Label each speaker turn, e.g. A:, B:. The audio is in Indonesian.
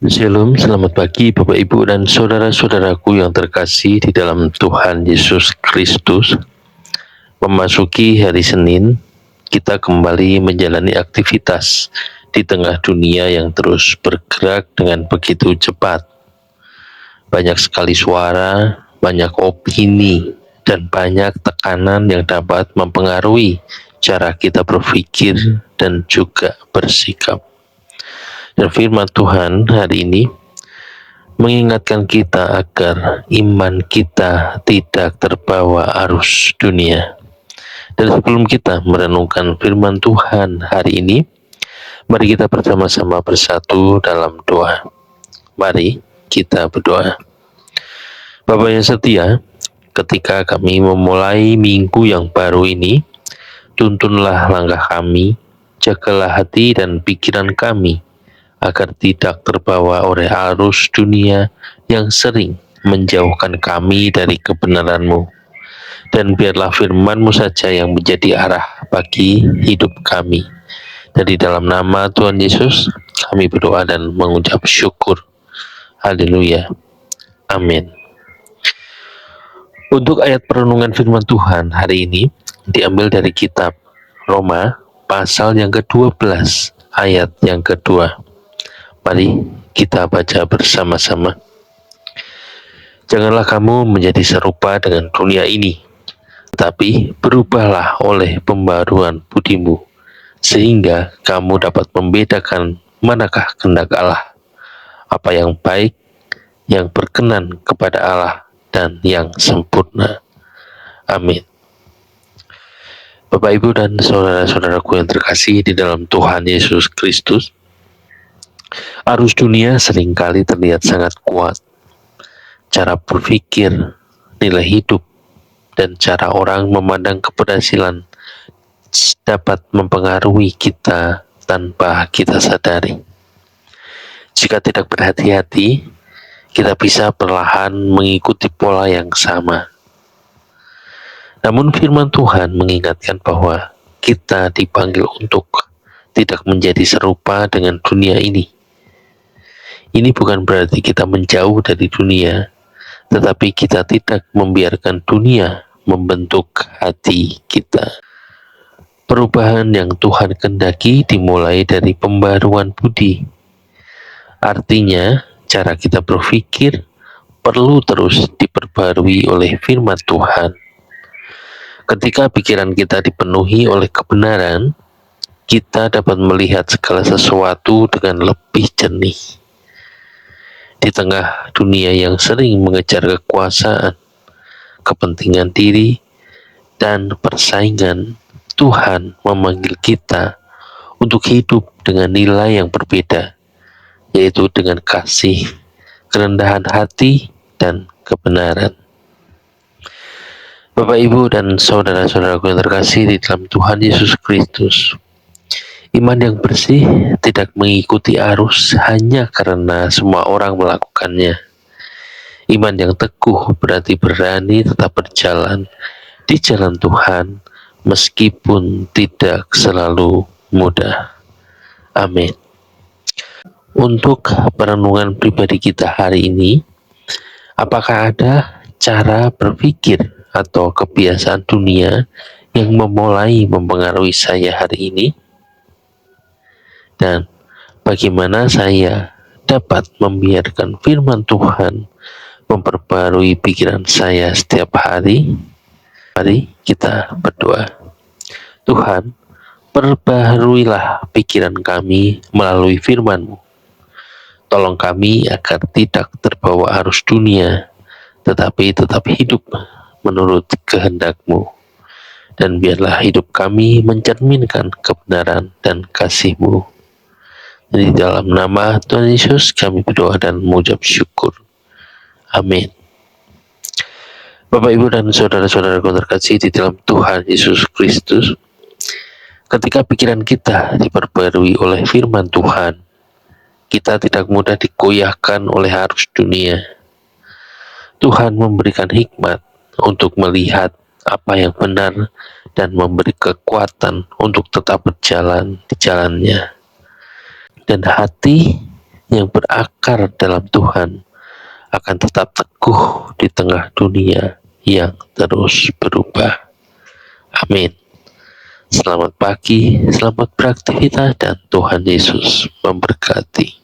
A: Shalom, selamat pagi Bapak Ibu dan saudara-saudaraku yang terkasih di dalam Tuhan Yesus Kristus. Memasuki hari Senin, kita kembali menjalani aktivitas di tengah dunia yang terus bergerak dengan begitu cepat. Banyak sekali suara, banyak opini, dan banyak tekanan yang dapat mempengaruhi cara kita berpikir dan juga bersikap. Dan firman Tuhan hari ini mengingatkan kita agar iman kita tidak terbawa arus dunia. Dan sebelum kita merenungkan firman Tuhan hari ini, mari kita bersama-sama bersatu dalam doa. Mari kita berdoa. Bapa yang setia, ketika kami memulai minggu yang baru ini, tuntunlah langkah kami, jagalah hati dan pikiran kami, agar tidak terbawa oleh arus dunia yang sering menjauhkan kami dari kebenaran-Mu. Dan biarlah firman-Mu saja yang menjadi arah bagi hidup kami. Dan di dalam nama Tuhan Yesus, kami berdoa dan mengucap syukur. Haleluya. Amin. Untuk ayat perenungan firman Tuhan hari ini, diambil dari kitab Roma, pasal yang ke-12, ayat yang kedua. Mari kita baca bersama-sama. Janganlah kamu menjadi serupa dengan dunia ini, tetapi berubahlah oleh pembaruan budimu, sehingga kamu dapat membedakan manakah kehendak Allah, apa yang baik, yang berkenan kepada Allah, dan yang sempurna. Amin. Bapak, Ibu, dan saudara-saudaraku yang terkasih di dalam Tuhan Yesus Kristus, arus dunia seringkali terlihat sangat kuat. Cara berpikir, nilai hidup, dan cara orang memandang keberhasilan dapat mempengaruhi kita tanpa kita sadari. Jika tidak berhati-hati, kita bisa perlahan mengikuti pola yang sama. Namun firman Tuhan mengingatkan bahwa kita dipanggil untuk tidak menjadi serupa dengan dunia ini. Ini bukan berarti kita menjauh dari dunia, tetapi kita tidak membiarkan dunia membentuk hati kita. Perubahan yang Tuhan kehendaki dimulai dari pembaruan budi. Artinya, cara kita berpikir perlu terus diperbarui oleh firman Tuhan. Ketika pikiran kita dipenuhi oleh kebenaran, kita dapat melihat segala sesuatu dengan lebih jernih. Di tengah dunia yang sering mengejar kekuasaan, kepentingan diri, dan persaingan, Tuhan memanggil kita untuk hidup dengan nilai yang berbeda, yaitu dengan kasih, kerendahan hati, dan kebenaran. Bapak, Ibu, dan saudara-saudaraku yang terkasih di dalam Tuhan Yesus Kristus, iman yang bersih tidak mengikuti arus hanya karena semua orang melakukannya. Iman yang teguh berarti berani tetap berjalan di jalan Tuhan meskipun tidak selalu mudah. Amin. Untuk perenungan pribadi kita hari ini, apakah ada cara berpikir atau kebiasaan dunia yang memulai mempengaruhi saya hari ini? Dan bagaimana saya dapat membiarkan firman Tuhan memperbarui pikiran saya setiap hari? Mari kita berdoa. Tuhan, perbaharuilah pikiran kami melalui firman-Mu. Tolong kami agar tidak terbawa arus dunia, tetapi tetap hidup menurut kehendak-Mu. Dan biarlah hidup kami mencerminkan kebenaran dan kasih-Mu. Di dalam nama Tuhan Yesus kami berdoa dan mengucap syukur. Amin. Bapak, Ibu, dan saudara-saudaraku terkasih di dalam Tuhan Yesus Kristus, ketika pikiran kita diperbarui oleh firman Tuhan, kita tidak mudah digoyahkan oleh arus dunia. Tuhan memberikan hikmat untuk melihat apa yang benar dan memberi kekuatan untuk tetap berjalan di jalannya. Dan hati yang berakar dalam Tuhan akan tetap teguh di tengah dunia yang terus berubah. Amin. Selamat pagi, selamat beraktivitas, dan Tuhan Yesus memberkati.